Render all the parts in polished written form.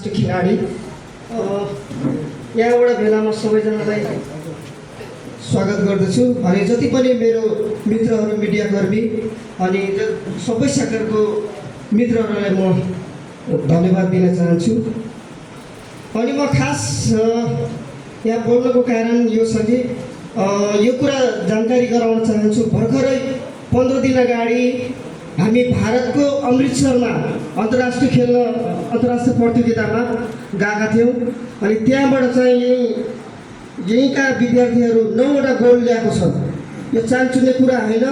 अन्तर्राष्ट्रिय खेलाडी यहाँबाट भेलामा सबैजनालाई स्वागत गर्दछु अनि जति पनि मेरो मित्रहरू मिडियाकर्मी अनि सबै सेक्टरको मित्रहरूलाई म धन्यवाद दिन चाहन्छु। अनि म खास यहाँ बोल्नको कारण यो छ कि यो कुरा जानकारी गराउन चाहन्छु। भर्खरै 15 दिन अगाडि हामी भारतको अमृतसरमा अन्तर्राष्ट्रिय प्रतियोगितामा गएका थियौँ अनि त्यहाँबाट चाहिँ यहीँका विद्यार्थीहरू 9वटा गोल्ड ल्याएको छ। यो चान्चुने कुरा होइन।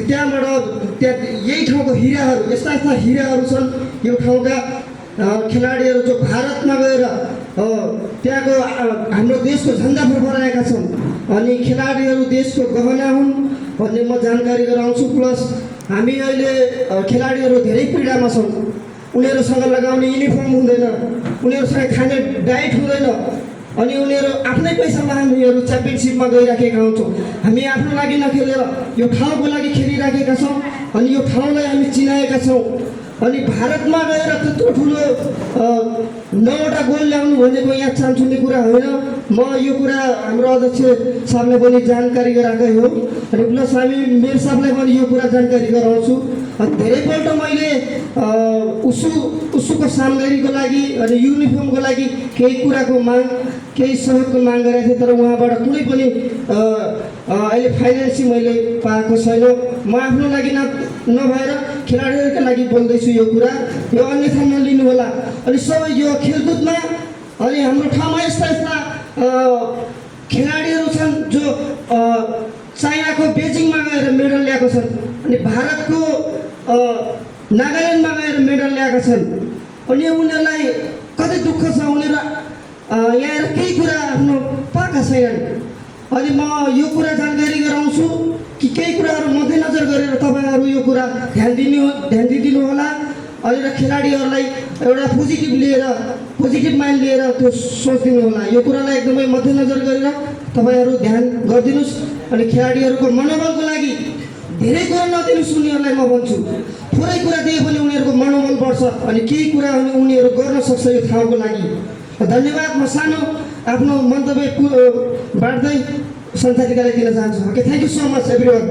त्यहाँ यही ठाउँको हिराहरू यस्ता हिराहरू छन्। यो ठाउँका खेलाडीहरू जो भारतमा गएर त्यहाँको हाम्रो देशको झन्डा फरफराएका छन् अनि खेलाडीहरू देशको गहना हुन् भन्ने म जानकारी गराउँछु। प्लस हामी अहिले खेलाडीहरू धेरै पीडामा छन्। उनीहरूसँग लगाउने युनिफर्म हुँदैन, उनीहरूसँग खाने डाइट हुँदैन अनि उनीहरू आफ्नै पैसामा हामीहरू च्याम्पियनसिपमा गइराखेका हुन्छौँ। हामी आफ्नो लागि नखेलेर यो ठाउँको लागि खेलिराखेका छौँ अनि यो ठाउँलाई हामी चिनाएका छौँ। अनि भारतमा गएर त्यत्रो ठुलो 9वटा गोल ल्याउनु भनेको यहाँ चान्चुने कुरा होइन। म यो कुरा हाम्रो अध्यक्ष साहबलाई पनि जानकारी गराएकै हो अनि प्लस हामी मेयर साहबलाई पनि यो कुरा जानकारी गराउँछु। धेरैपल्ट मैले उसुको सामग्रीको लागि अनि युनिफर्मको लागि केही कुराको माग केही सहयोगको माग गरेको थिएँ तर उहाँबाट कुनै पनि अहिले फाइनेन्सिङ मैले पाएको छैन। म आफ्नो लागि नभएर खेलाडीहरूका लागि बोल्दैछु यो कुरा। यो अन्यथा नलिनु होला। अनि सबै यो खेलकुदमा अनि हाम्रो ठाउँमा यस्ता खेलाडीहरू छन् जो चाइनाको बेजिङमा गएर मेडल ल्याएको छन् अनि भारतको नागाल्यान्डमा गएर मेडल ल्याएका छन् अनि उनीहरूलाई कति दुःख छ। उनीहरू यहाँ आएर केही कुरा आफ्नो पाएका छैनन्। अनि म यो कुरा जानकारी गराउँछु कि केही कुराहरू मध्यनजर गरेर तपाईँहरू यो कुरा ध्यान दिदिनु होला। अनि खेलाडीहरूलाई एउटा पोजिटिभ माइन्ड लिएर त्यो सोचिदिनु होला। यो कुरालाई एकदमै मध्यनजर गरेर तपाईँहरू ध्यान गरिदिनुहोस्। अनि खेलाडीहरूको मनोबलको लागि धेरै कुरा नदिनुहोस्। उनीहरूलाई म भन्छु थोरै कुरा दिए पनि उनीहरूको मनोबल बढ्छ अनि केही कुरा उनीहरू गर्न सक्छ यो ठाउँको लागि। धन्यवाद। म सानो आफ्नो मन्तव्य बाँड्दै सञ्चालिकालाई दिन चाहन्छु। Okay, thank you so much everyone.